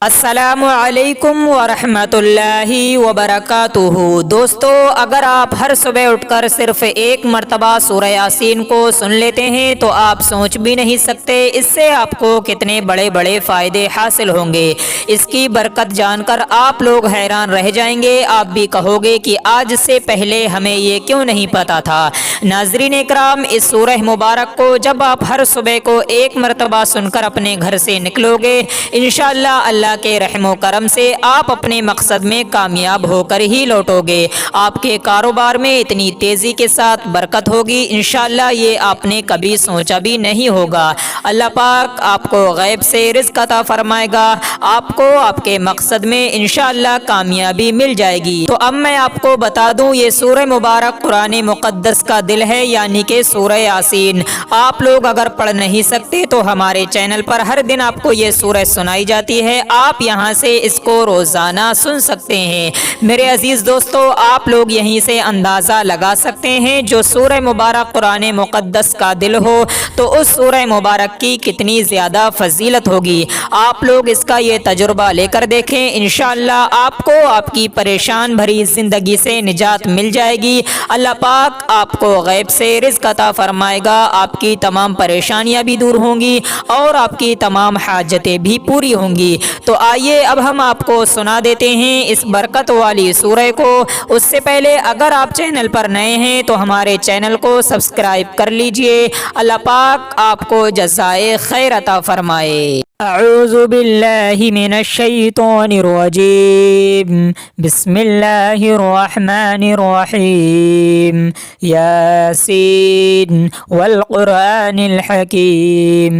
अस्सलामु अलैकुम वरहमतुल्लाहि वबरकातुहू। दोस्तों, अगर आप हर सुबह उठकर सिर्फ एक मरतबा सूरह यासीन को सुन लेते हैं तो आप सोच भी नहीं सकते इससे आपको कितने बड़े बड़े फ़ायदे हासिल होंगे। इसकी बरकत जानकर आप लोग हैरान रह जाएंगे। आप भी कहोगे कि आज से पहले हमें ये क्यों नहीं पता था। नाज़रीन इकराम, इस सूरह मुबारक को जब आप हर सुबह को एक मरतबा सुनकर अपने घर से निकलोगे, इंशाअल्लाह अल्लाह के रहमो करम से आप अपने मकसद में कामयाब होकर ही लौटोगे। आपके कारोबार में इतनी तेज़ी के साथ बरकत होगी, इंशाअल्लाह ये आपने कभी सोचा भी नहीं होगा। अल्लाह पाक आपको गैब से रिज़्क़ अता फरमाएगा, आपको आपके मकसद में इंशाअल्लाह कामयाबी मिल जाएगी। तो अब मैं आपको बता दूं, ये सूरह मुबारक कुरान मुक़द्दस का दिल है, यानी कि सूरह यासीन। आप लोग अगर पढ़ नहीं सकते तो हमारे चैनल पर हर दिन आपको ये सूरह सुनाई जाती है, आप यहाँ से इसको रोज़ाना सुन सकते हैं। मेरे अजीज़ दोस्तों, आप लोग यहीं से अंदाज़ा लगा सकते हैं जो सूरह मुबारक कुरान मुक़द्दस का दिल हो तो उस सूरह मुबारक की कितनी ज़्यादा फजीलत होगी। आप लोग इसका ये तजुर्बा लेकर देखें, इंशाअल्लाह आपको आपकी परेशान भरी ज़िंदगी से निजात मिल जाएगी। अल्लाह पाक आपको गैब से रिज़्क़ अता फरमाएगा, आपकी तमाम परेशानियाँ भी दूर होंगी और आपकी तमाम हाजतें भी पूरी होंगी। तो आइए अब हम आपको सुना देते हैं इस बरकत वाली सूरह को। उससे पहले अगर आप चैनल पर नए हैं तो हमारे चैनल को सब्सक्राइब कर लीजिए। अल्लाह पाक आपको जज़ाए खैर अता फरमाए। अऊज़ु बिल्लाहि मिनश शैतानिर रजीम। बिस्मिल्लाहिर रहमानिर रहीम। यासीन वल क़ुरआनिल हकीम।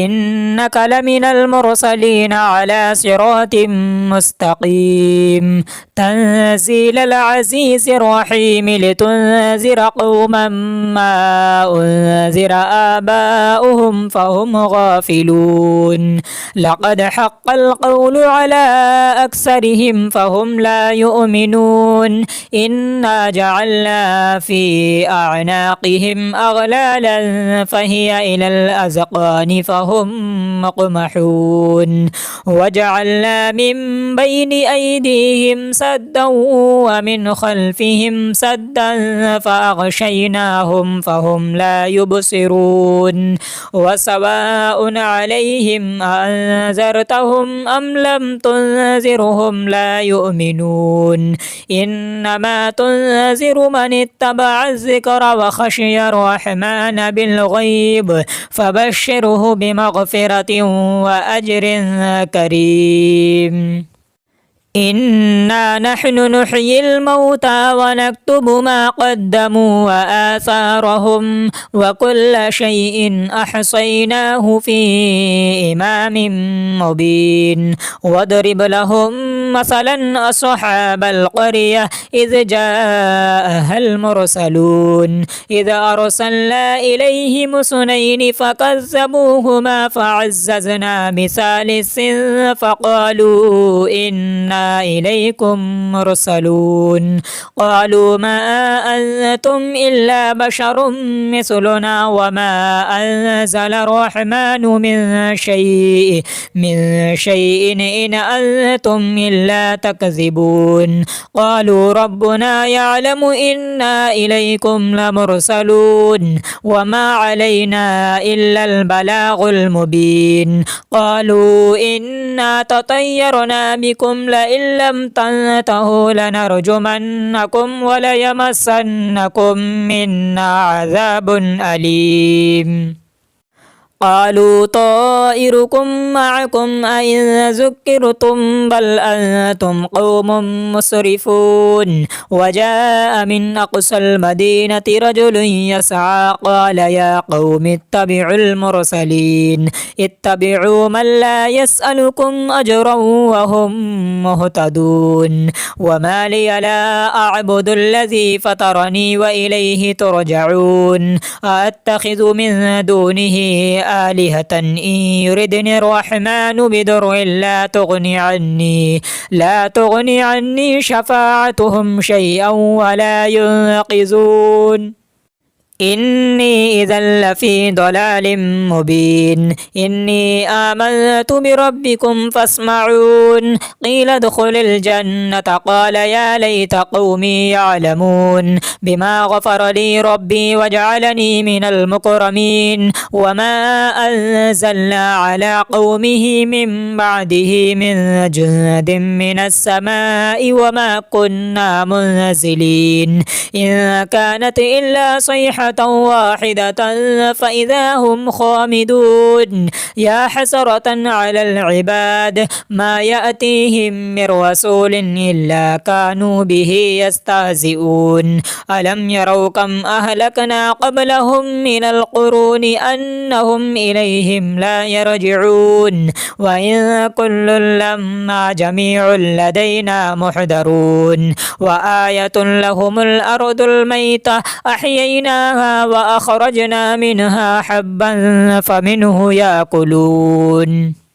इन्नका लमिनल मुरसलीन अला सिरातिम मुस्तक़ीम। तंज़ीलल अज़ीज़िर रहीम लितुनज़िरा क़ौमन मा उनज़िरा आबाउहुम फ़हुम गाफ़िलून। लक़द हक़्क़ल क़ौलु अला अक्सरिहिम फ़हुम ला युमिनून। इन्ना जअलना फ़ी अअनाक़िहिम अग़लालन फ़हिय इलल अज़क़ानि फ़हुम मुक़महून। वजअलना मिन बैनि अयदीहिम सद्दन व मिन ख़ल्फ़िहिम सद्दन फ़अग़शयनाहुम फ़हुम ला युबसिरून। वसवाउन अलैहिम अअन्ज़रतहुम अम लम तुनज़िरहुम ला युमिनून। इन्नमा तुनज़िरु मन इत्तबअ व ख़शियर रहमान बिलग़ैब फ़बश्शिरहु बिमग़फ़िरतिन व अज्रिन करीम। इन्ना नहनु नुह्यिल मौता व नक्तुबु मा क़द्दमू व आसारहुम व कुल्ल शैइन अहसैनाहु फ़ी इमामिन मुबीन। वद्रिब लहुम मसलन अस्हाबल क़रियह इज़ जाअहल मुरसलून। इज़ अरसलना इलैहिम स्नैनि फ़कज़्ज़बूहुमा फ़अज़्ज़ज़ना बिसालिसिन फ़क़ालू इन्ना इलैकुम मुरसलून। क़ालू मा अंतुम इल्ला बशरुम मिस्लुना व मा अंज़ल अर्रहमानु मिन शैइन इन अंतुम इल्ला तकज़िबून। क़ालू रब्बुना यअलमु इन्ना इलैकुम लमुरसलून व मा अलैना इल्लल बलागुल मुबीन। क़ालू इन्ना ततय्यरना बिकुम लइन लम तंतहू लनरजुमन्नकुम व लयमस्सन्नकुम मिन्ना अज़ाबुन अलीम। क़ालू ताइरुकुम मअकुम अइन ज़ुक्किरतुम बल अंतुम क़ौमुम मुस्रिफून। वजाअ मिन अक़सल मदीनति रजुलुन यसअ क़ाल या क़ौमि इत्तबिउल मुरसलीन। इत्तबिउ मन ला यसअलुकुम अजरन व हुम मुहतदून। वमा लिय ला अअबुदुल्लज़ी फ़तरनी व इलैहि तुरजऊन। अअत्तख़िज़ु मिन दूनिहि आलिहतन इन युरिदनि अर्रहमानु बिदुर्रिन ला तुग़नि अन्नी शफ़ाअतुहुम शैअन व ला युनक़िज़ून। إني إذا لفي ضلال مبين إني آمنت بربكم فاسمعون قيل ادخل الجنة قال يا ليت قومي يعلمون بما غفر لي ربي وجعلني من المكرمين وما أنزلنا على قومه من بعده من جند من السماء وما كنا منزلين إن كانت إلا صيحة واحدة فإذا هم خامدون يا حسرة على العباد ما يأتيهم من رسول إلا كانوا به يستهزئون ألم يروا كم أهلكنا قبلهم من القرون أنهم إليهم لا يرجعون وإن كل لما جميع لدينا محضرون وآية لهم الأرض الميتة أحييناها وأخرجنا منها حبا فمنه يأكلون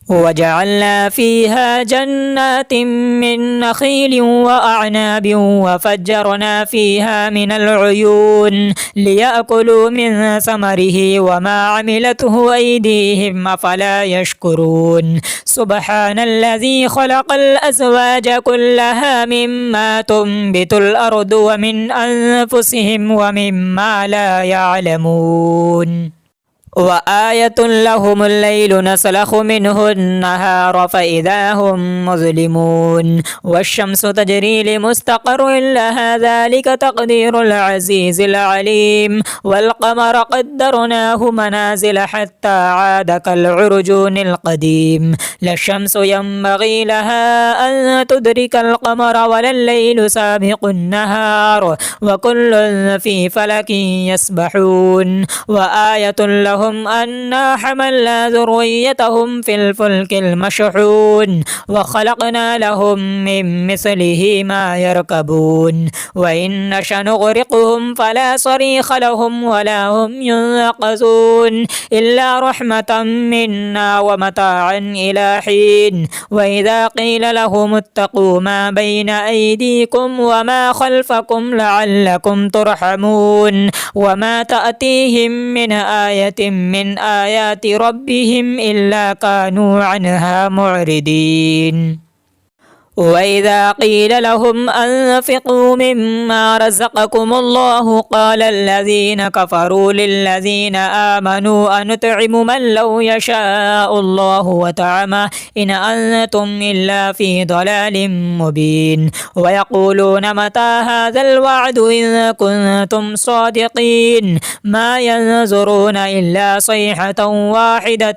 وجعلنا فيها جنات من نخيل وأعناب وفجرنا فيها من العيون ليأكلوا من ثمره وما عملته أيديهم أفلا يشكرون سبحان الذي خلق الأزواج كلها مما تنبت الأرض ومن أنفسهم ومما لا يعلمون وآية لهم الليل نسلخ منه النهار فإذا هم مظلمون والشمس تجري لمستقر لها ذلك تقدير العزيز العليم والقمر قدرناه منازل حتى عاد كالعرجون القديم لا الشمس ينبغي لها أن تدرك القمر ولا الليل سابق النهار وكل في فلك يسبحون وآية لهم أنا حملنا ذريتهم في الفلك المشحون وخلقنا لهم من مثله ما يركبون وإن نشأ نغرقهم فلا صريخ لهم ولا هم ينقذون إلا رحمة منا ومتاعا إلى حين وإذا قيل لهم اتقوا ما بين أيديكم وما خلفكم لعلكم ترحمون وما تأتيهم من آية من آيات ربهم إلا كانوا عنها معرضين وإذا قيل لهم أنفقوا مما رزقكم الله قال الذين كفروا للذين آمنوا أنطعم من لو يشاء الله وطعمه إن أنتم إلا في ضلال مبين ويقولون متى هذا الوعد إن كنتم صادقين ما ينظرون إلا صيحة واحدة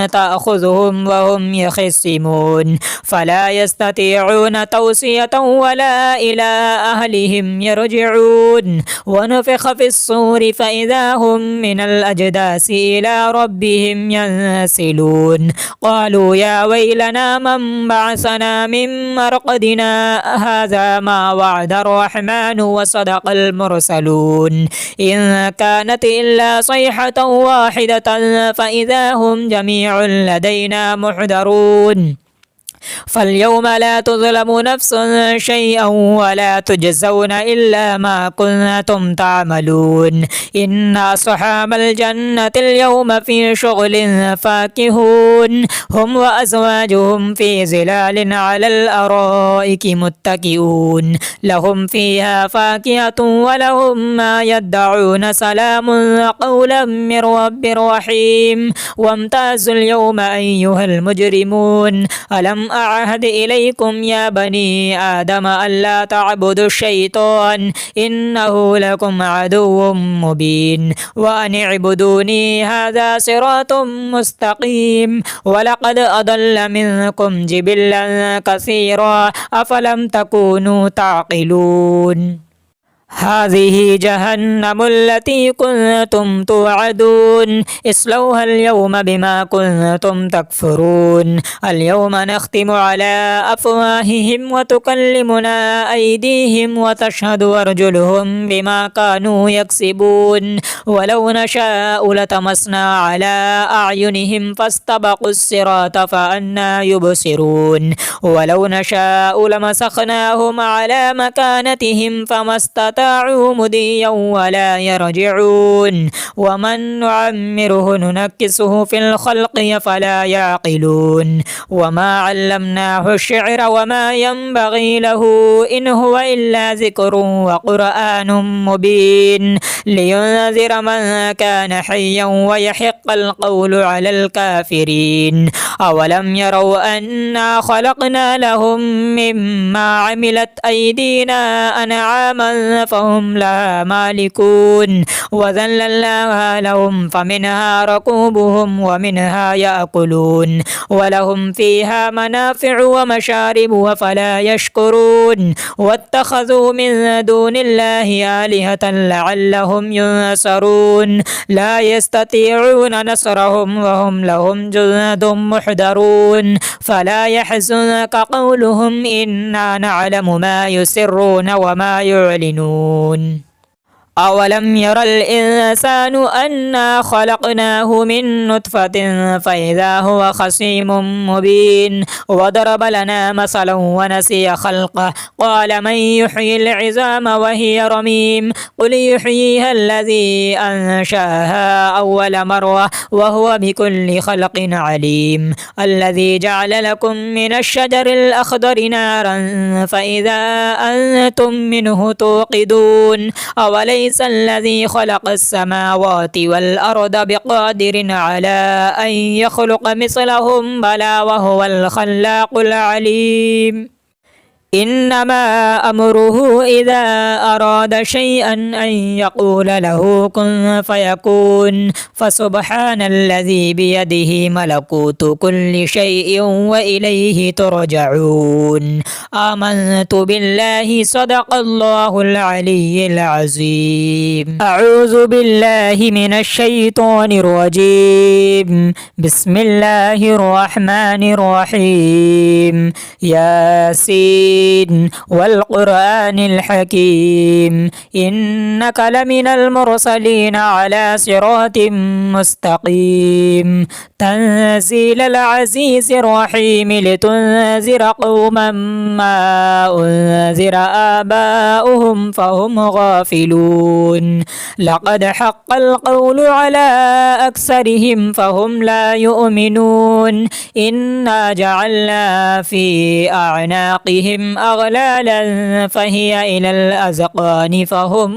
تأخذهم وهم يخصمون فلا يستطيعون توصية ولا إلى أهلهم يرجعون ونفخ في الصور فإذا هم من الأجداث إلى ربهم ينسلون قالوا يا ويلنا من بعثنا من مرقدنا هذا ما وعد الرحمن وصدق المرسلون إن كانت إلا صيحة واحدة فإذا هم جميع لدينا محضرون فاليوم لا تظلم نفس شيئا ولا تجزون إلا ما كنتم تعملون إن أصحاب الجنة اليوم في شغل فاكهون هم وأزواجهم في ظلال على الأرائك متكئون لهم فيها فاكهة ولهم ما يدعون سلام قولا من رب رحيم وامتازوا اليوم أيها المجرمون ألم أعهد إليكم يا بني آدم ألا تعبدوا الشيطان إنه لكم عدو مبين وأن اعبدوني هذا صراط مستقيم ولقد أضل منكم جبلا كثيرا أفلم تكونوا تعقلون هذه جهنم التي كنتم توعدون اصلوها اليوم بما كنتم تكفرون اليوم نختم على أفواههم وتكلمنا أيديهم وتشهد أرجلهم بما كانوا يكسبون ولو نشاء لطمسنا على أعينهم فاستبقوا الصراط فأنى يبصرون ولو نشاء لمسخناهم على مكانتهم فما استطاعوا يضاعوا مديا ولا يرجعون ومن نعمره ننكسه في الخلق فلا يعقلون وما علمناه الشعر وما ينبغي له إن هو إلا ذكر وقرآن مبين لينذر من كان حيا ويحق القول على الكافرين أولم يروا أنا خلقنا لهم مما عملت أيدينا أنعاما فهم لها مالكون وذللناها لهم فمنها ركوبهم ومنها يأكلون ولهم فيها منافع ومشارب وفلا يشكرون واتخذوا من دون الله آلهة لعلهم ينصرون لا يستطيعون نصرهم وهم لهم جند محضرون فلا يحزنك قولهم إنا نعلم ما يسرون وما يعلنون أولم ير الإنسان أنا خلقناه من نطفة فإذا هو خصيم مبين وضرب لنا مثلا ونسي خلقه قال من يحيي العظام وهي رميم قل يحييها الذي أنشأها أول مرة وهو بكل خلق عليم الذي جعل لكم من الشجر الأخضر نارا فإذا أنتم منه توقدون أوليس الذي خلق السماوات والأرض بقادر على أن يخلق مثلهم بلى وهو الخلاق العليم إنما أمره إذا أراد شيئا أن يقول له كن فيكون فسبحان الذي بيده ملكوت كل شيء وإليه ترجعون آمنت بالله صدق الله العلي العظيم أعوذ بالله من الشيطان الرجيم بسم الله الرحمن الرحيم ياسين والقرآن الحكيم إنك لمن المرسلين على صراط مستقيم تنزيل العزيز الرحيم لتنذر قوما ما أنذر آباؤهم فهم غافلون لقد حق القول على أكثرهم فهم لا يؤمنون إنا جعلنا في أعناقهم أغلالا فهي إلى الأذقان فهم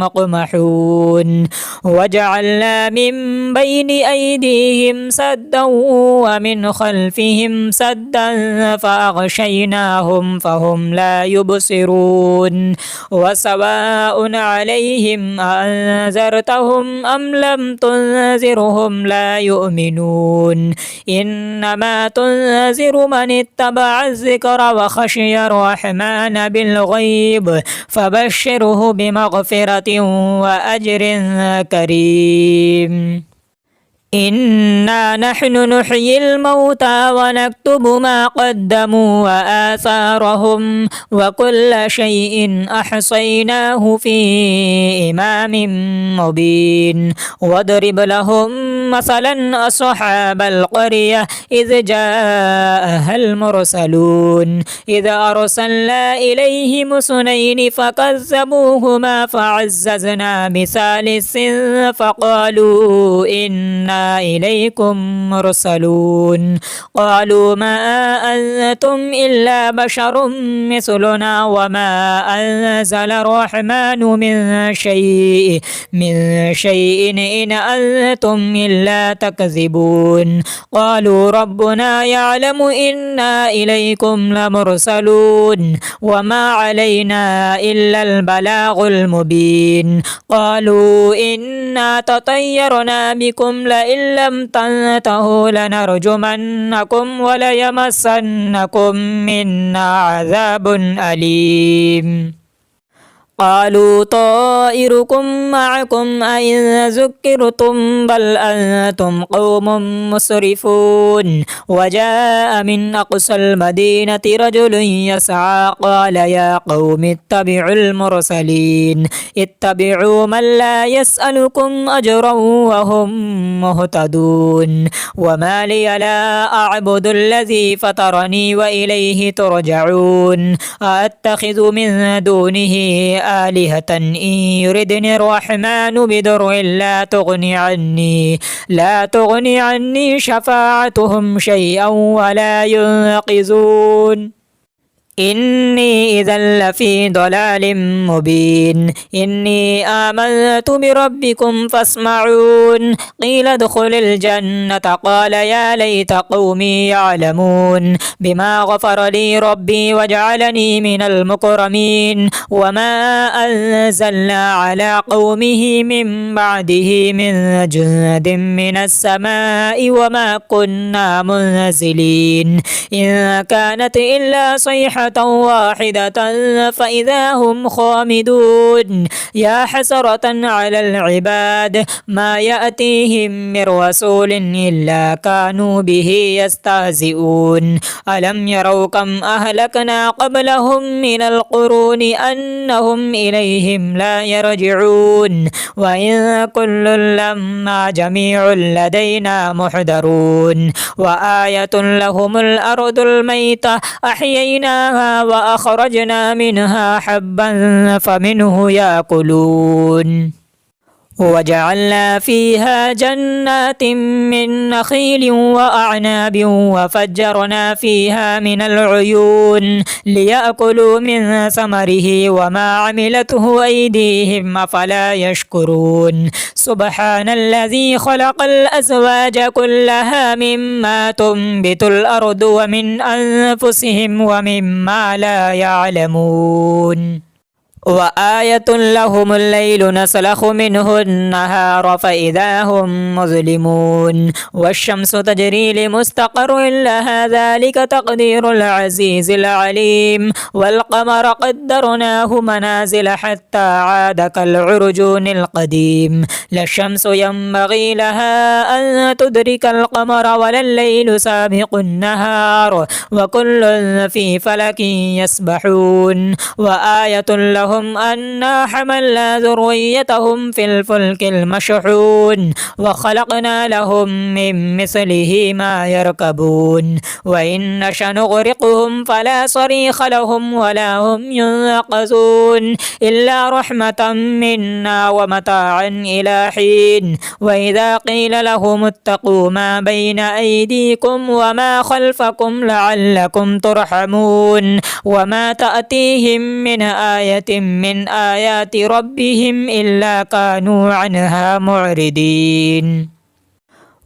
مقمحون وجعلنا من بين أيديهم سدا ومن خلفهم سدا فأغشيناهم فهم لا يبصرون وسواء عليهم أنذرتهم أم لم تنذرهم لا يؤمنون إنما تنذر من اتبع الذكر وخشي الرحمن بالغيب فبشره بمغفرة وأجر كريم إنا نحن نحيي الموتى ونكتب ما قدموا وآثارهم وكل شيء أحصيناه في إمام مبين واضرب لهم مثلا أصحاب القرية إذ جاءها المرسلون إذ أرسلنا إليهم اثنين فكذبوهما فعززنا بثالث فقالوا إنا إليكم مرسلون قالوا ما أنتم إلا بشر مثلنا وما أنزل الرحمن من شيء إن أنتم إلا تكذبون قالوا ربنا يعلم إنا إليكم لمرسلون وما علينا إلا البلاغ المبين قالوا إنا تطيرنا بكم لئن لم تنتهوا لنرجمنكم وليمسنكم منا عذاب أليم قالوا طائركم معكم أئن ذكرتم بل أنتم قوم مسرفون وجاء من أقصى المدينة رجل يسعى قال يا قوم اتبعوا المرسلين اتبعوا من لا يسألكم أجرا وهم مهتدون وما لي لا أعبد الذي فطرني وإليه ترجعون أتخذ من دونه آلهة إن يردني الرحمن بضر لا تغني عني شفاعتهم شيئا ولا ينقذون إني إذا لفي ضلال مبين إني آمنت بربكم فاسمعون قيل ادخل الجنة قال يا ليت قومي يعلمون بما غفر لي ربي وجعلني من المكرمين وما أنزلنا على قومه من بعده من جند من السماء وما كنا منزلين إن كانت إلا صيحة واحدة فإذا هم خامدون يا حسرة على العباد ما يأتيهم من رسول إلا كانوا به يستهزئون ألم يروا كم أهلكنا قبلهم من القرون أنهم إليهم لا يرجعون وإن كل لما جميع لدينا محضرون وآية لهم الأرض الميتة أحييناها وأخرجنا منها حبا فمنه يأكلون وجعلنا فيها جنات من نخيل وأعناب وفجرنا فيها من العيون ليأكلوا من ثمره وما عملته أيديهم أفلا يشكرون سبحان الذي خلق الأزواج كلها مما تنبت الأرض ومن أنفسهم ومما لا يعلمون وآية لهم الليل نسلخ منه النهار فإذا هم مظلمون والشمس تجري لمستقر لها ذلك تقدير العزيز العليم والقمر قدرناه منازل حتى عاد كالعرجون القديم لا الشمس ينبغي لها أن تدرك القمر ولا الليل سابق النهار وكل في فلك يسبحون وآية لهم أنا حملنا ذريتهم في الفلك المشحون وخلقنا لهم من مثله ما يركبون وإن نشأ نغرقهم فلا صريخ لهم ولا هم ينقذون إلا رحمة منا ومتاعا إلى حين وإذا قيل لهم اتقوا ما بين أيديكم وما خلفكم لعلكم ترحمون وما تأتيهم من آية من آيات ربهم إلا كانوا عنها معرضين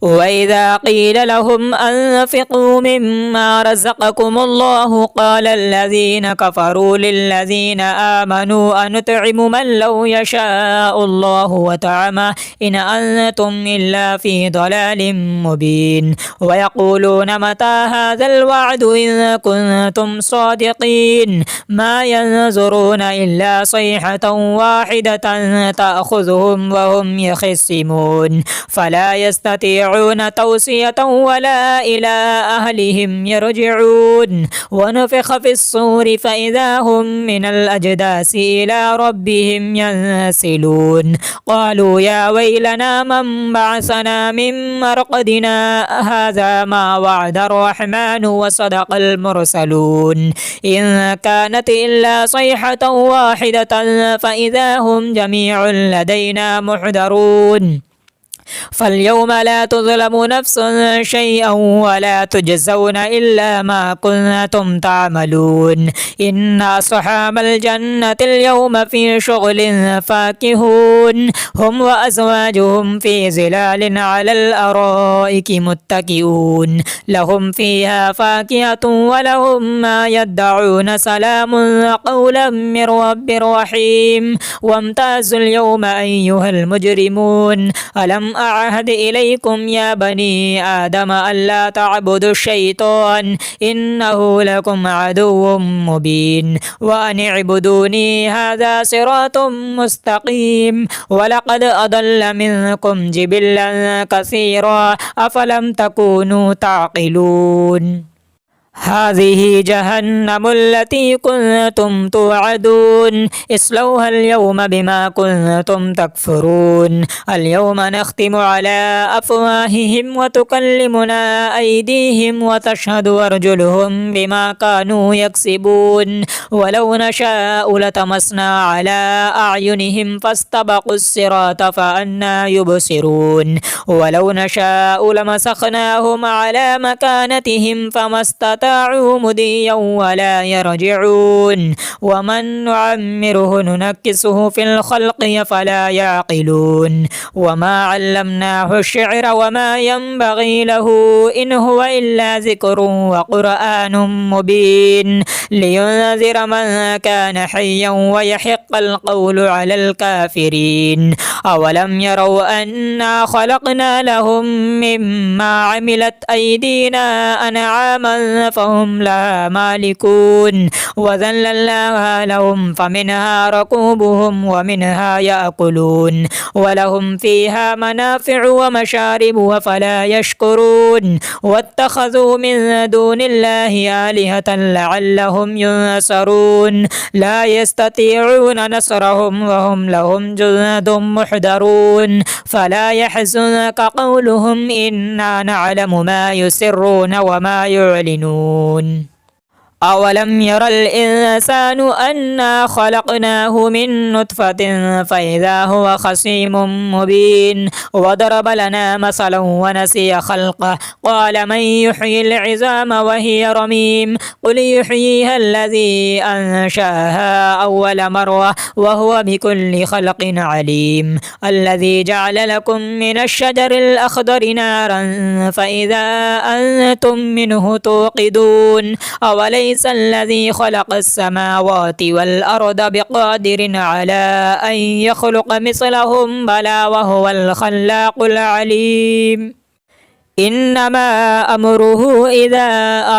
وإذا قيل لهم أنفقوا مما رزقكم الله قال الذين كفروا للذين آمنوا أنطعم من لو يشاء الله وطعمه إن أنتم إلا في ضلال مبين ويقولون متى هذا الوعد إن كنتم صادقين ما ينظرون إلا صيحة واحدة تأخذهم وهم يخصمون فلا يستطيعون توصية ولا إلى أهلهم يرجعون ونفخ في الصور فإذا هم من الأجداث إلى ربهم ينسلون قالوا يا ويلنا من بعثنا من مرقدنا هذا ما وعد الرحمن وصدق المرسلون إن كانت إلا صيحة واحدة فإذا هم جميع لدينا محضرون فاليوم لا تظلم نفس شيئا ولا تجزون إلا ما كنتم تعملون إن أصحاب الجنة اليوم في شغل فاكهون هم وأزواجهم في ظلال على الأرائك متكئون لهم فيها فاكهة ولهم ما يدعون سلام قولا من رب رحيم وامتازوا اليوم أيها المجرمون ألم أعهد إليكم يا بني آدم ألا تعبدوا الشيطان إنه لكم عدو مبين وأن اعبدوني هذا صراط مستقيم ولقد أضل منكم جبلا كثيرا أفلم تكونوا تعقلون هذه جهنم التي كنتم توعدون اصلوها اليوم بما كنتم تكفرون اليوم نختم على أفواههم وتكلمنا أيديهم وتشهد أرجلهم بما كانوا يكسبون ولو نشاء لطمسنا على أعينهم فاستبقوا الصراط فأنى يبصرون ولو نشاء لمسخناهم على مكانتهم فما استطاعوا مضيا ولا يرجعون ومن نعمره ننكسه في الخلق فلا يعقلون وما علمناه الشعر وما ينبغي له إن هو إلا ذكر وقرآن مبين لينذر من كان حيا ويحق القول على الكافرين أولم يروا أنا خلقنا لهم مما عملت أيدينا أنعاما فهم لا مالكون وذللناها لهم فمنها ركوبهم ومنها يأكلون ولهم فيها منافع ومشارب وفلا يشكرون واتخذوا من دون الله آلهة لعلهم ينصرون لا يستطيعون نصرهم وهم لهم جند محضرون فلا يحزنك قولهم إنا نعلم ما يسرون وما يعلنون أولم ير الإنسان أنا خلقناه من نطفة فإذا هو خصيم مبين وضرب لنا مثلا ونسي خلقه قال من يحيي العظام وهي رميم قل يحييها الذي أنشأها أول مرة وهو بكل خلق عليم الذي جعل لكم من الشجر الأخضر نارا فإذا أنتم منه توقدون أوليس الذي خلق السماوات والأرض بقادر على أن يخلق مثلهم بلى وهو الخلاق العليم إنما أمره إذا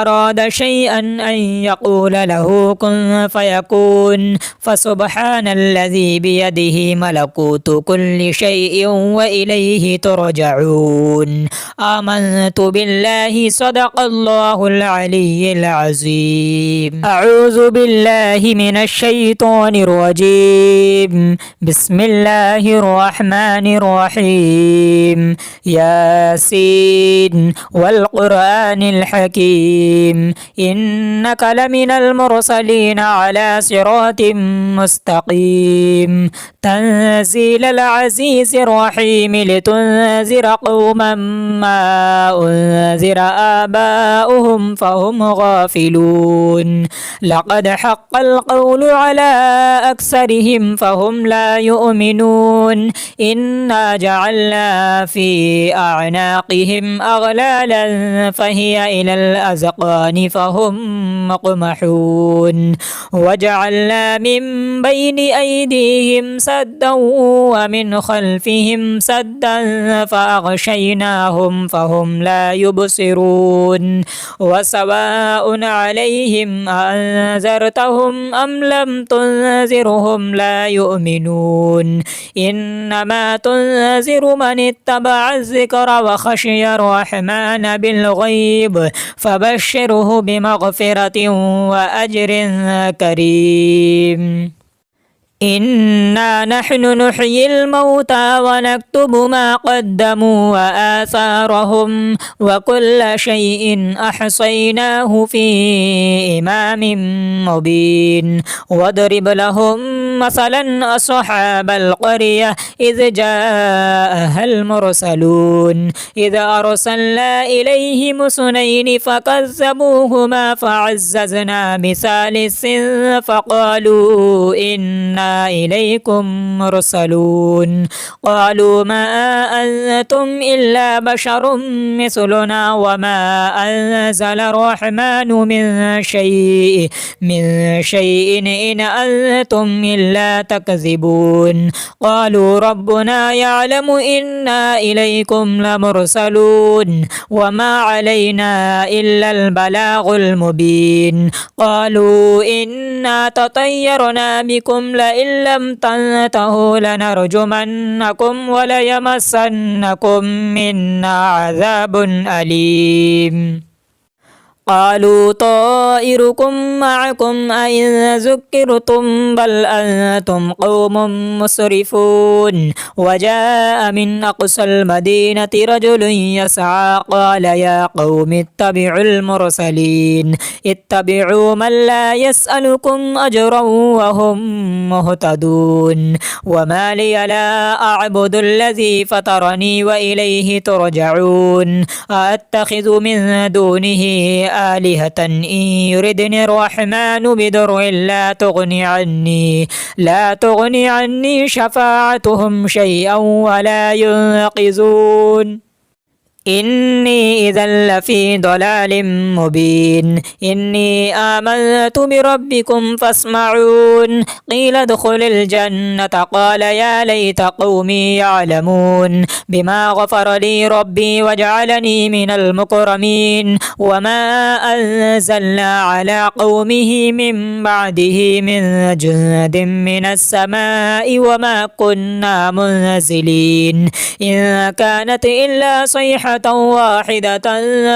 أراد شيئا أن يقول له كن فيكون فسبحان الذي بيده ملكوت كل شيء وإليه ترجعون آمنت بالله صدق الله العلي العظيم أعوذ بالله من الشيطان الرجيم بسم الله الرحمن الرحيم ياسين والقرآن الحكيم إنك لمن المرسلين على صراط مستقيم تنزيل العزيز الرحيم لتنذر قوما ما أنذر آباؤهم فهم غافلون لقد حق القول على أكثرهم فهم لا يؤمنون إنا جعلنا في أعناقهم أغلالا فهي إلى الأذقان فهم مقمحون وجعلنا من بين أيديهم سدا ومن خلفهم سدا فأغشيناهم فهم لا يبصرون وسواء عليهم أنذرتهم أم لم تنذرهم لا يؤمنون إنما تنذر من اتبع الذكر وخشي الرحمن بالغيب فبشره بمغفرة وأجر كريم إنا نحن نحيي الموتى ونكتب ما قدموا وآثارهم وكل شيء أحصيناه في إمام مبين واضرب لهم مثلا أصحاب القرية إذ جاءها المرسلون إذ أرسلنا إليهم اثنين فكذبوهما فعززنا بثالث فقالوا إنا إليكم مرسلون قالوا ما أنتم إلا بشر مثلنا وما أنزل الرحمن من شيء إن أنتم إلا تكذبون قالوا ربنا يعلم إنا إليكم لمرسلون وما علينا إلا البلاغ المبين قالوا إنا تطيرنا بكم لئن لم تنتهوا لنرجمنكم وليمسنكم منا عذاب أليم قالوا طائركم معكم أئن ذكرتم بل أنتم قوم مسرفون وجاء من أقصى المدينة رجل يسعى قال يا قوم اتبعوا المرسلين اتبعوا من لا يسألكم أجرا وهم مهتدون وما لي لا أعبد الذي فطرني وإليه ترجعون أتخذ من دونه آلهة إن يردني الرحمن بضر لا تغني عني شفاعتهم شيئا ولا ينقذون إني إذا لفي ضلال مبين إني آمنت بربكم فاسمعون قيل ادخل الجنة قال يا ليت قومي يعلمون بما غفر لي ربي وجعلني من المكرمين وما أنزلنا على قومه من بعده من جند من السماء وما كنا منزلين إن كانت إلا صيحة واحدة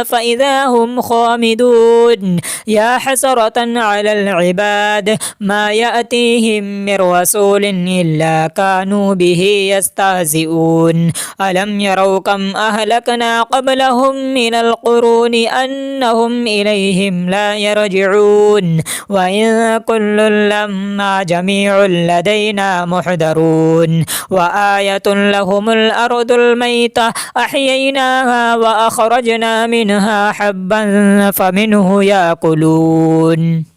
فإذا هم خامدون يا حسرة على العباد ما يأتيهم من رسول إلا كانوا به يستهزئون ألم يروا كم أهلكنا قبلهم من القرون أنهم إليهم لا يرجعون وإن كل لما جميع لدينا محضرون وآية لهم الأرض الميتة أحييناها وأخرجنا منها حبا فمنه يأكلون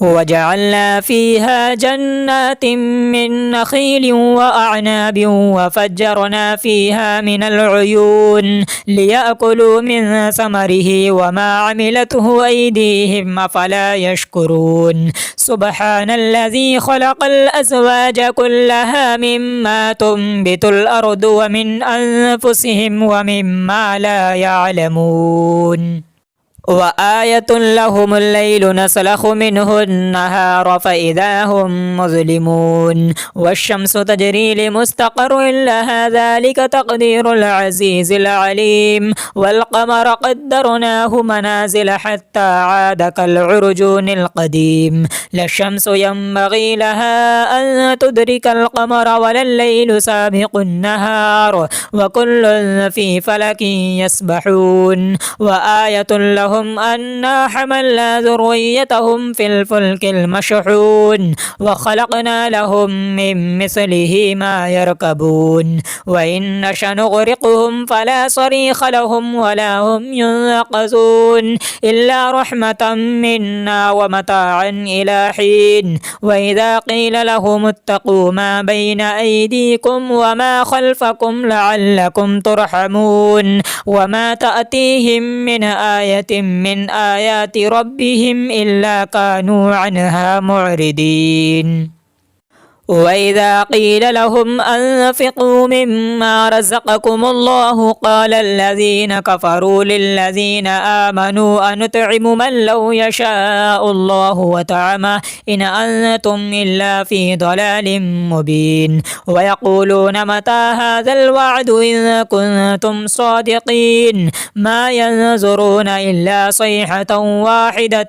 وجعلنا فيها جنات من نخيل وأعناب وفجرنا فيها من العيون ليأكلوا من ثمره وما عملته أيديهم أفلا يشكرون سبحان الذي خلق الأزواج كلها مما تنبت الأرض ومن أنفسهم ومما لا يعلمون وآية لهم الليل نسلخ منه النهار فإذا هم مظلمون والشمس تجري لمستقر لها ذلك تقدير العزيز العليم والقمر قدرناه منازل حتى عاد كالعرجون القديم لا الشمس ينبغي لها أن تدرك القمر ولا الليل سابق النهار وكل في فلك يسبحون وآية لهم أنا حملنا ذريتهم في الفلك المشحون وخلقنا لهم من مثله ما يركبون وإن نشأ نغرقهم فلا صريخ لهم ولا هم ينقذون إلا رحمة منا ومتاعا إلى حين وإذا قيل لهم اتقوا ما بين أيديكم وما خلفكم لعلكم ترحمون وما تأتيهم من آية من آيات ربهم إلا كانوا عنها معرضين وإذا قيل لهم أنفقوا مما رزقكم الله قال الذين كفروا للذين آمنوا أنطعم من لو يشاء الله وطعمه إن أنتم إلا في ضلال مبين ويقولون متى هذا الوعد إن كنتم صادقين ما ينظرون إلا صيحة واحدة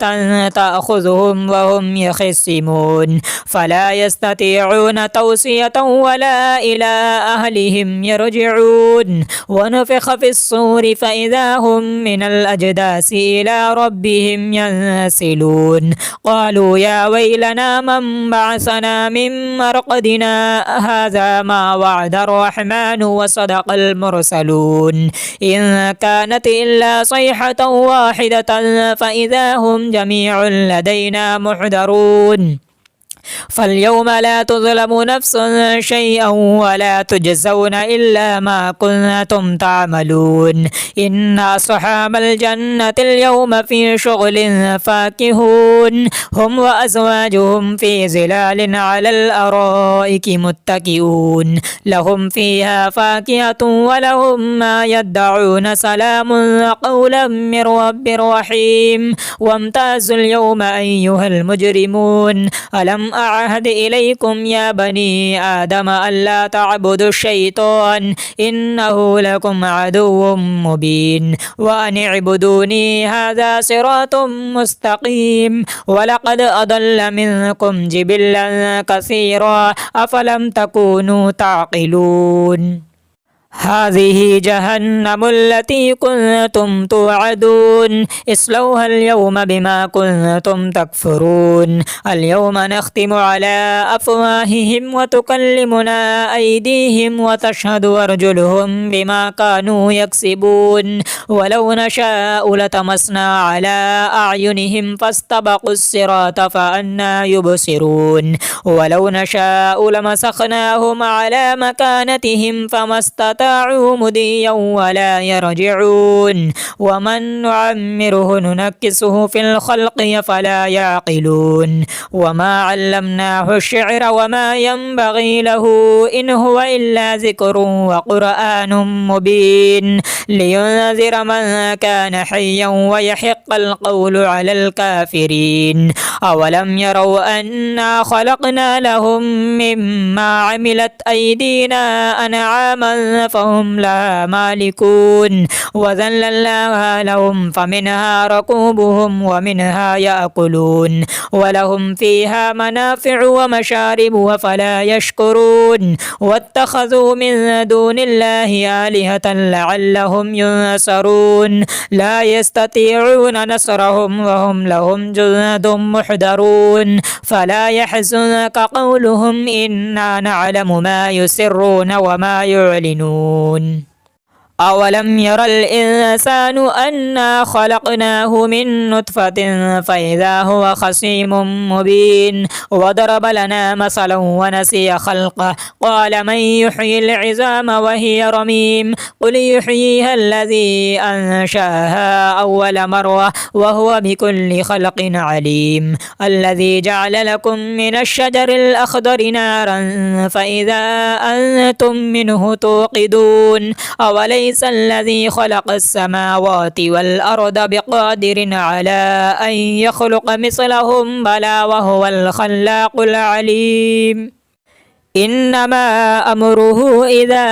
تأخذهم وهم يخصمون فلا يستطيعون توصية ولا إلى أهلهم يرجعون ونفخ في الصور فإذا هم من الأجداث إلى ربهم ينسلون قالوا يا ويلنا من بعثنا من مرقدنا هذا ما وعد الرحمن وصدق المرسلون إن كانت إلا صيحة واحدة فإذا هم جميع لدينا محضرون فاليوم لا تظلم نفس شيئا ولا تجزون إلا ما كنتم تعملون إن أصحاب الجنة اليوم في شغل فاكهون هم وأزواجهم في ظلال على الأرائك متكئون لهم فيها فاكهة ولهم ما يدعون سلام قولا من رب رحيم وامتازوا اليوم أيها المجرمون ألم ألم أعهد إليكم يا بني آدم ألا تعبدوا الشيطان إنه لكم عدو مبين وأن اعبدوني هذا صراط مستقيم ولقد أضل منكم جبلا كثيرا أفلم تكونوا تعقلون هذه جهنم التي كنتم توعدون اصلوها اليوم بما كنتم تكفرون اليوم نختم على أفواههم وتكلمنا أيديهم وتشهد أرجلهم بما كانوا يكسبون ولو نشاء لطمسنا على أعينهم فاستبقوا الصراط فأنى يبصرون ولو نشاء لمسخناهم على مكانتهم فما استطاعوا مضيا ولا يرجعون ومن نعمره ننكسه في الخلق فلا يعقلون وما علمناه الشعر وما ينبغي له إن هو إلا ذكر وقرآن مبين لينذر من كان حيا ويحق القول على الكافرين أولم يروا أنا خلقنا لهم مما عملت أيدينا أنعاما فهم لا مالكون وذللناها لهم فمنها ركوبهم ومنها يأكلون ولهم فيها منافع ومشارب وفلا يشكرون واتخذوا من دون الله آلهة لعلهم ينصرون لا يستطيعون نصرهم وهم لهم جند محضرون فلا يحزنك قولهم إنا نعلم ما يسرون وما يعلنون أولم ير الإنسان أنا خلقناه من نطفة فإذا هو خصيم مبين وضرب لنا مثلا ونسي خلقه قال من يحيي العظام وهي رميم قل يحييها الذي أنشأها أول مرة وهو بكل خلق عليم الذي جعل لكم من الشجر الأخضر نارا فإذا أنتم منه توقدون أوليس الذي خلق السماوات والأرض بقادر على أن يخلق مثلهم بلى وهو الخلاق العليم إنما أمره إذا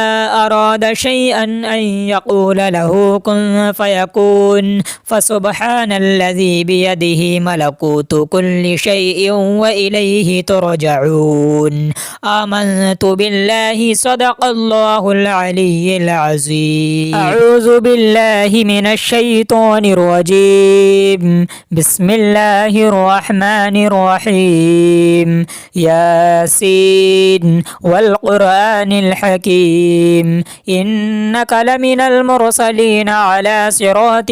أراد شيئا أن يقول له كن فيكون فسبحان الذي بيده ملكوت كل شيء وإليه ترجعون آمنت بالله صدق الله العلي العظيم أعوذ بالله من الشيطان الرجيم بسم الله الرحمن الرحيم ياسين والقرآن الحكيم إنك لمن المرسلين على صراط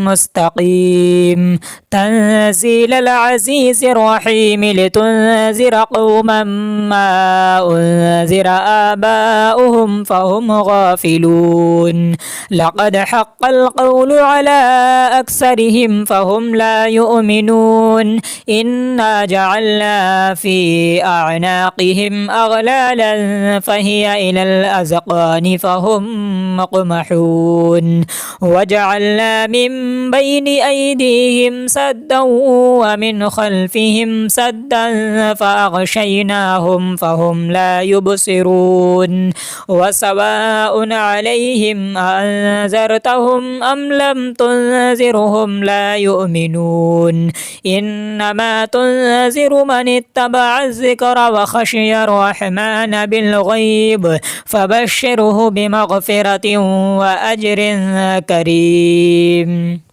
مستقيم تنزيل العزيز الرحيم لتنذر قوما ما أنذر آباؤهم فهم غافلون لقد حق القول على أكثرهم فهم لا يؤمنون إنا جعلنا في أعناقهم أغلالا فهي إلى الأذقان فهم مقمحون وجعلنا من بين أيديهم سدا ومن خلفهم سدا فأغشيناهم فهم لا يبصرون وسواء عليهم أنذرتهم أم لم تنذرهم لا يؤمنون إنما تنذر من اتبع الذكر وخشي الرحمن بالغيب فبشره بمغفرة وأجر كريم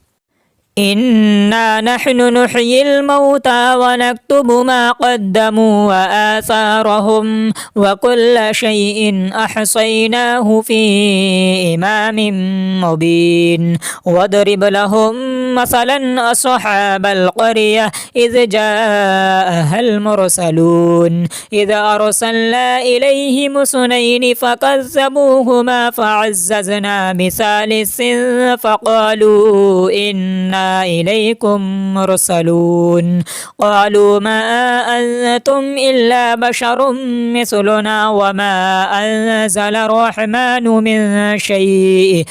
إنا نحن نحيي الموتى ونكتب ما قدموا وآثارهم وكل شيء أحصيناه في إمام مبين واضرب لهم مثلا أصحاب القرية إذ جاءها المرسلون إذ أرسلنا إليهم اثنين فكذبوهما فعززنا بثالث فقالوا إنا إنا إليكم مرسلون قالوا ما أنتم إلا بشر مثلنا وما أنزل الرحمن من شيء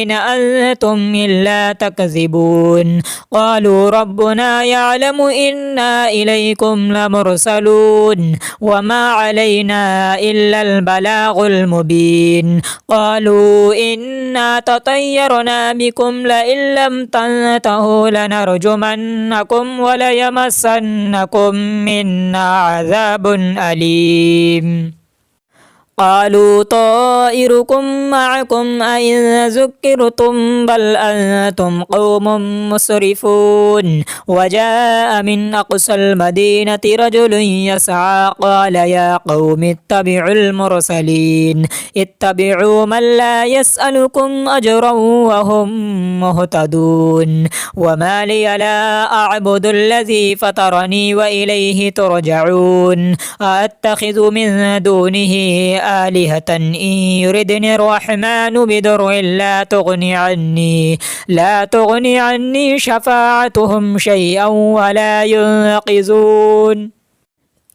إن أنتم إلا تكذبون قالوا ربنا يعلم إنا إليكم لمرسلون وما علينا إلا البلاغ المبين قالوا إنا تطيرنا بكم لئن لم تنتهوا لنرجمنكم وليمسنكم منا عذاب أليم قالوا طائركم معكم أئن ذكرتم بل أنتم قوم مسرفون وجاء من أقصى المدينة رجل يسعى قال يا قوم اتبعوا المرسلين اتبعوا من لا يسألكم أجرا وهم مهتدون وما لي لا أعبد الذي فطرني وإليه ترجعون أتخذ من دونه آلهة إن يردني الرحمن بضر لا تغني عني شفاعتهم شيئا ولا ينقذون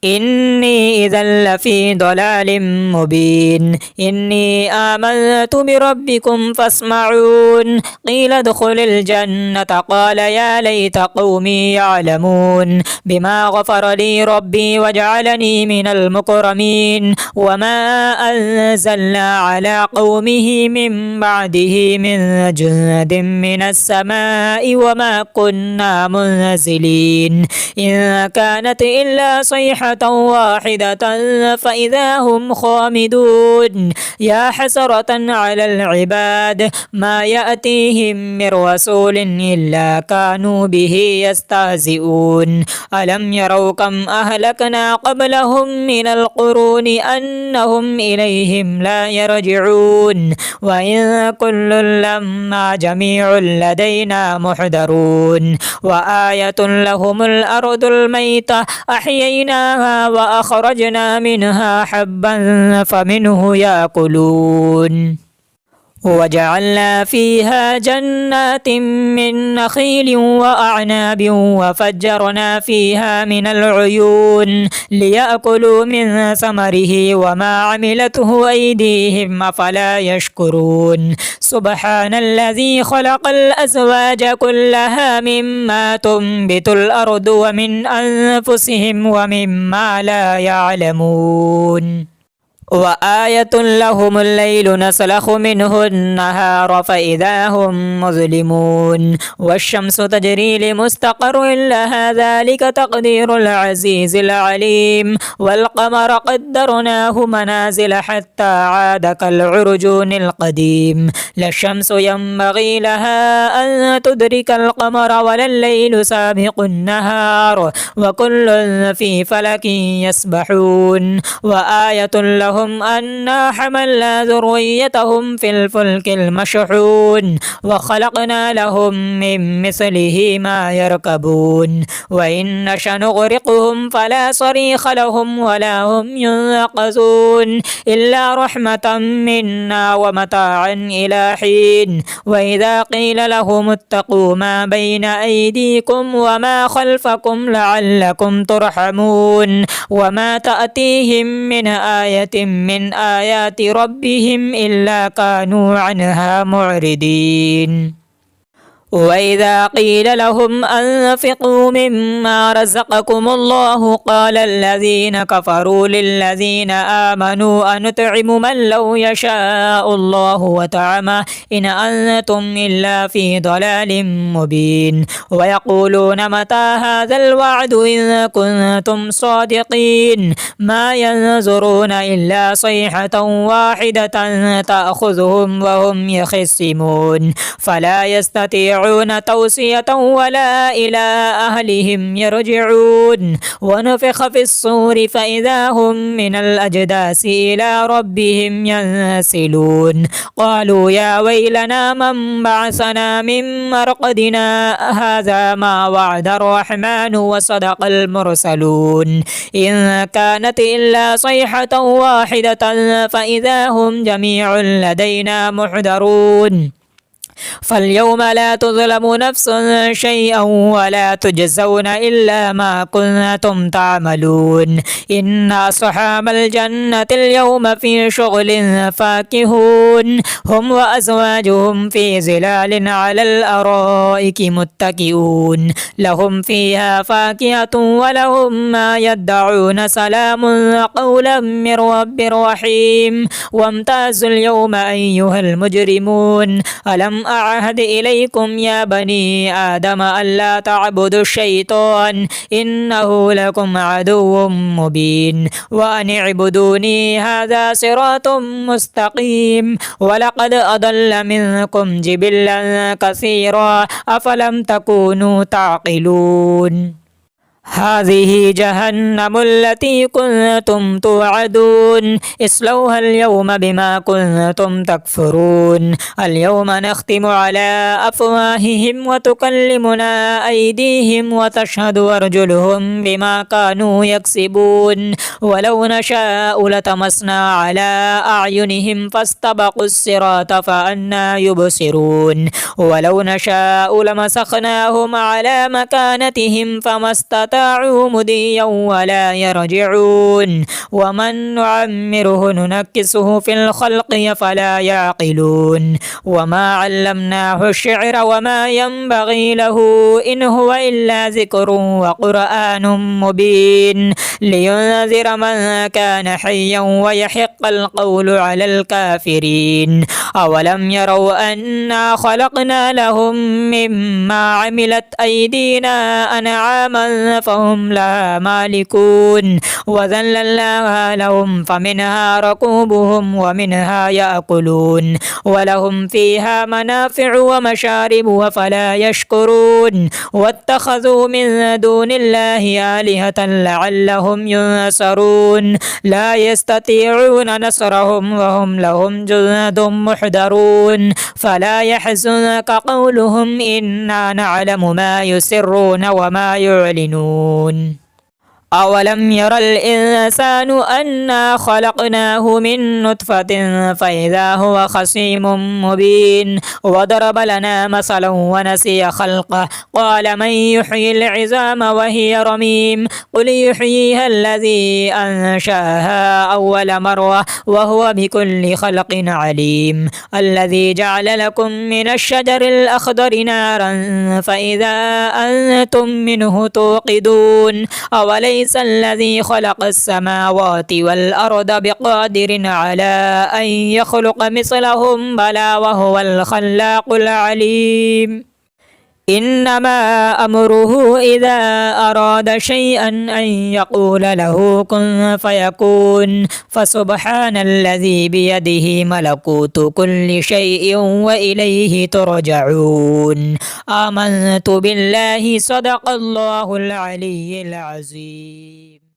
إني إذا لفي ضلال مبين إني آمنت بربكم فاسمعون قيل ادخل الجنة قال يا ليت قومي يعلمون بما غفر لي ربي وجعلني من المكرمين وما أنزلنا على قومه من بعده من جند من السماء وما كنا منزلين إن كانت إلا صيحة واحدة فإذا هم خامدون يا حسرة على العباد ما يأتيهم من رسول إلا كانوا به يستهزئون ألم يروا كم أهلكنا قبلهم من القرون أنهم إليهم لا يرجعون وإن كل لما جميع لدينا محضرون وآية لهم الأرض الميتة أحييناها وأخرجنا منها حبا فمنه يأكلون وجعلنا فيها جنات من نخيل وأعناب وفجرنا فيها من العيون ليأكلوا من ثمره وما عملته أيديهم أفلا يشكرون سبحان الذي خلق الأزواج كلها مما تنبت الأرض ومن أنفسهم ومما لا يعلمون وآية لهم الليل نسلخ منه النهار فإذا هم مظلمون والشمس تجري لمستقر لها ذلك تقدير العزيز العليم والقمر قدرناه منازل حتى عاد كالعرجون القديم لا الشمس ينبغي لها أن تدرك القمر ولا الليل سابق النهار وكل في فلك يسبحون وآية لهم أنا حملنا ذريتهم في الفلك المشحون وخلقنا لهم من مثله ما يركبون وإن نشأ نغرقهم فلا صريخ لهم ولا هم ينقذون إلا رحمة منا ومتاعا إلى حين وإذا قيل لهم اتقوا ما بين أيديكم وما خلفكم لعلكم ترحمون وما تأتيهم من آية من آيات ربهم إلا كانوا عنها معرضين وإذا قيل لهم أنفقوا مما رزقكم الله قال الذين كفروا للذين آمنوا أنطعم من لو يشاء الله وطعمه إن أنتم إلا في ضلال مبين ويقولون متى هذا الوعد إن كنتم صادقين ما ينظرون إلا صيحة واحدة تأخذهم وهم يخصمون فلا يستطيعون توصية ولا إلى أهلهم يرجعون ونفخ في الصور فإذا هم من الأجداث إلى ربهم ينسلون قالوا يا ويلنا من بعثنا من مرقدنا هذا ما وعد الرحمن وصدق المرسلون إن كانت إلا صيحة واحدة فإذا هم جميع لدينا محضرون فاليوم لا تظلم نفس شيئا ولا تجزون إلا ما كنتم تعملون إن أصحاب الجنة اليوم في شغل فاكهون هم وأزواجهم في ظلال على الأرائك متكئون لهم فيها فاكهة ولهم ما يدعون سلام قولا من رب رحيم وامتازوا اليوم أيها المجرمون ألم أعهد إليكم يا بني آدم ألا تعبدوا الشيطان إنه لكم عدو مبين وأن اعبدوني هذا صراط مستقيم ولقد أضل منكم جبلا كثيرا أفلم تكونوا تعقلون هذه جهنم التي كنتم توعدون اصلوها اليوم بما كنتم تكفرون اليوم نختم على أفواههم وتكلمنا أيديهم وتشهد أرجلهم بما كانوا يكسبون ولو نشاء لطمسنا على أعينهم فاستبقوا الصراط فأنى يبصرون ولو نشاء لمسخناهم على مكانتهم فما استطاعوا مضيا ولا يرجعون ومن نعمره ننكسه في الخلق فلا يعقلون وما علمناه الشعر وما ينبغي له إن هو إلا ذكر وقرآن مبين لينذر من كان حيا ويحق القول على الكافرين أولم يروا أنا خلقنا لهم مما عملت أيدينا أنعاما فهم لا مالكون وذللناها لهم فمنها ركوبهم ومنها يأكلون ولهم فيها منافع ومشارب وفلا يشكرون واتخذوا من دون الله آلهة لعلهم ينصرون لا يستطيعون نصرهم وهم لهم جند محضرون فلا يحزنك قولهم إنا نعلم ما يسرون وما يعلنون أولم ير الإنسان أنا خلقناه من نطفة فإذا هو خصيم مبين وضرب لنا مثلا ونسي خلقه قال من يحيي العظام وهي رميم قل يحييها الذي أنشأها أول مرة وهو بكل خلق عليم الذي جعل لكم من الشجر الأخضر نارا فإذا أنتم منه توقدون أوليس الذي خلق السماوات والأرض بقادر على أن يخلق مثلهم بلى وهو الخلاق العليم إنما أمره إذا أراد شيئا أن يقول له كن فيكون فسبحان الذي بيده ملكوت كل شيء وإليه ترجعون آمنت بالله صدق الله العلي العظيم.